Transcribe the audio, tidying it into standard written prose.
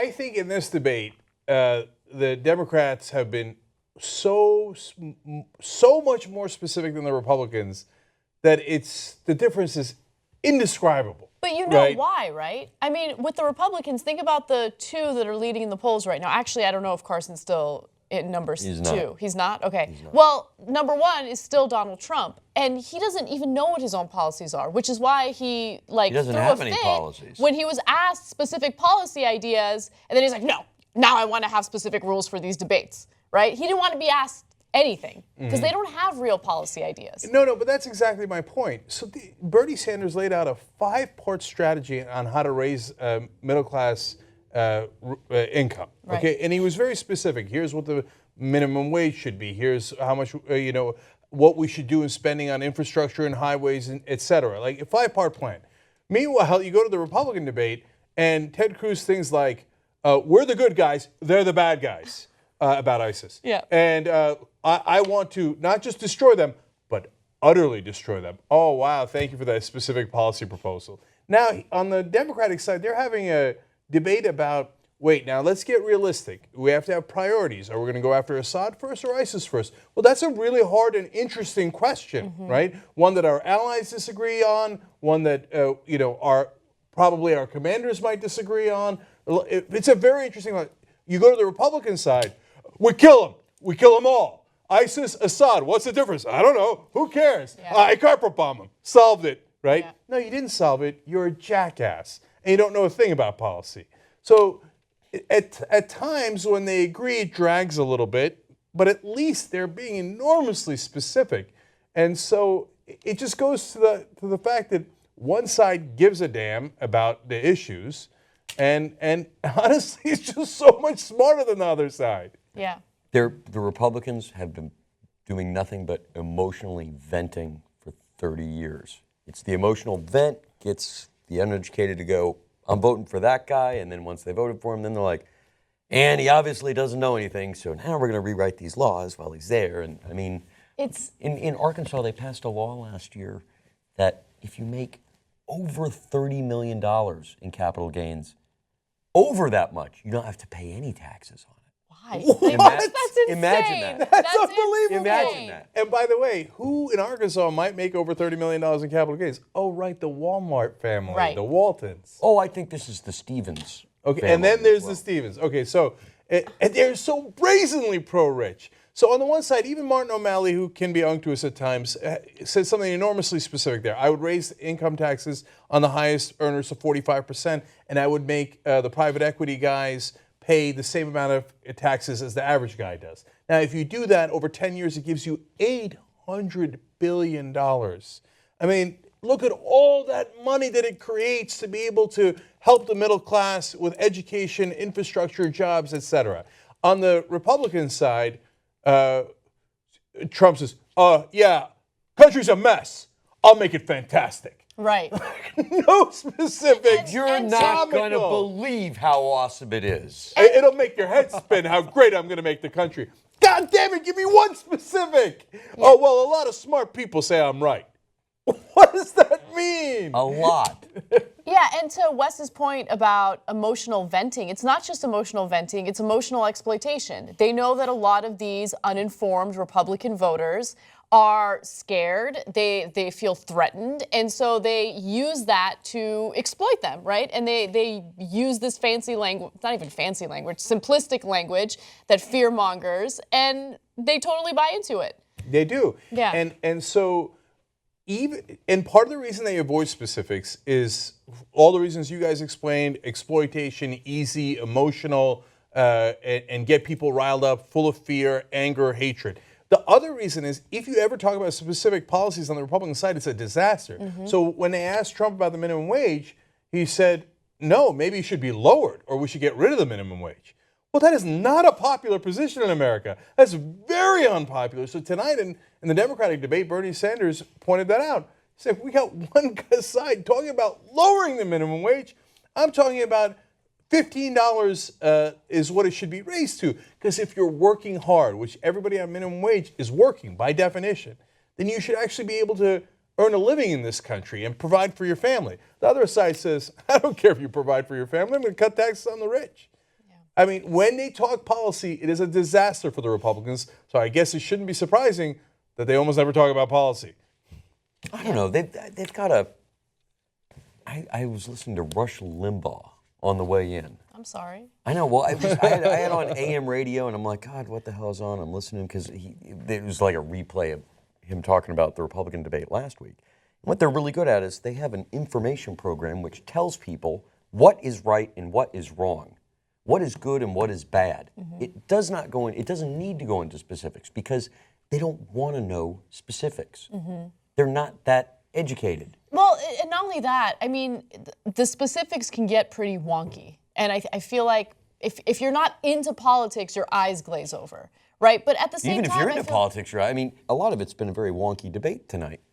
I think in this debate, the Democrats have been so much more specific than the Republicans that the difference is indescribable. But you know why, right? I mean, with the Republicans, think about the two that are leading in the polls right now. Actually, I don't know if Carson's still in numbers two. He's not? Okay. He's not. Well, number one is still Donald Trump, and he doesn't even know what his own policies are, which is why he doesn't have any policies. When he was asked specific policy ideas, and then he's like, no, now I want to have specific rules for these debates, right? He didn't want to be asked anything because they don't have real policy ideas. No, but that's exactly my point. So Bernie Sanders laid out a 5-part strategy on how to raise middle-class income. Right. Okay, and he was very specific. Here's what the minimum wage should be. Here's how much what we should do in spending on infrastructure and highways, and et cetera. Like a 5-part plan. Meanwhile, you go to the Republican debate, and Ted Cruz things like, "We're the good guys; they're the bad guys." About ISIS. Yeah. And I want to not just destroy them, but utterly destroy them. Oh, wow. Thank you for that specific policy proposal. Now, on the Democratic side, they're having a debate about, wait, now let's get realistic. We have to have priorities. Are we going to go after Assad first or ISIS first? Well, that's a really hard and interesting question, right? One that our allies disagree on, one that, probably our commanders might disagree on. It's a very interesting one. You go to the Republican side, we kill them. We kill them all. ISIS, Assad, what's the difference? I don't know. Who cares? Yeah. I carpet bomb them. Solved it, right? Yeah. No, you didn't solve it. You're a jackass. And you don't know a thing about policy. So at times when they agree, it drags a little bit, but at least they're being enormously specific. And so it just goes to the fact that one side gives a damn about the issues, and honestly, it's just so much smarter than the other side. Yeah. The Republicans have been doing nothing but emotionally venting for 30 years. It's the emotional vent gets the uneducated to go, I'm voting for that guy, and then once they voted for him, then they're like, and he obviously doesn't know anything, so now we're going to rewrite these laws while he's there. And I mean, in Arkansas, they passed a law last year that if you make over $30 million in capital gains, over that much, you don't have to pay any taxes on it. Why? That's insane. Imagine that. That's unbelievable. Imagine that. And by the way, who in Arkansas might make over $30 million in capital gains? Oh, right, the Walmart family, the Waltons. Oh, I think this is the Stevens. Okay, and then there's the Stevens. Okay, so and they're so brazenly pro-rich. So on the one side, even Martin O'Malley, who can be unctuous at times, said something enormously specific there. I would raise income taxes on the highest earners to 45%, and I would make the private equity guys pay the same amount of taxes as the average guy does. Now, if you do that over 10 years, it gives you $800 billion. I mean, look at all that money that it creates to be able to help the middle class with education, infrastructure, jobs, etc. On the Republican side, Trump says, yeah, country's a mess. I'll make it fantastic. Right. No specifics. You're not going to believe how awesome it is. It'll make your head spin how great I'm going to make the country. God damn it, give me one specific. Yeah. Oh, well, a lot of smart people say I'm right. What does that mean? A lot. Yeah, and to Wes's point about emotional venting, it's not just emotional venting, it's emotional exploitation. They know that a lot of these uninformed Republican voters are scared, they feel threatened, and so they use that to exploit them, right? And they use this fancy language, not even fancy language, simplistic language that fear mongers, and they totally buy into it. They do. Yeah. And so and part of the reason they avoid specifics is all the reasons you guys explained: exploitation, easy, emotional, and get people riled up, full of fear, anger, hatred. The other reason is if you ever talk about specific policies on the Republican side, it's a disaster. So when they asked Trump about the minimum wage, he said, no, maybe it should be lowered or we should get rid of the minimum wage. Well, that is not a popular position in America. That's very unpopular. So tonight in the Democratic debate, Bernie Sanders pointed that out. He said, we got one side talking about lowering the minimum wage. I'm talking about $15 is what it should be raised to. Because if you're working hard, which everybody on minimum wage is working by definition, then you should actually be able to earn a living in this country and provide for your family. The other side says, I don't care if you provide for your family. I'm going to cut taxes on the rich. I mean, when they talk policy, it is a disaster for the Republicans. So I guess it shouldn't be surprising that they almost never talk about policy. I don't know. They've got a. I was listening to Rush Limbaugh on the way in. I'm sorry. I know. Well, I had on AM radio, and I'm like, God, what the hell is on? I'm listening because it was like a replay of him talking about the Republican debate last week. And what they're really good at is they have an information program which tells people what is right and what is wrong, what is good and what is bad. It does not go in. It doesn't need to go into specifics because they don't want to know specifics. They're not that educated. Well, and not only that, I mean, the specifics can get pretty wonky. And I feel like if you're not into politics, your eyes glaze over, right? But at the same Even time, if you're into politics, right? I mean, a lot of it's been a very wonky debate tonight.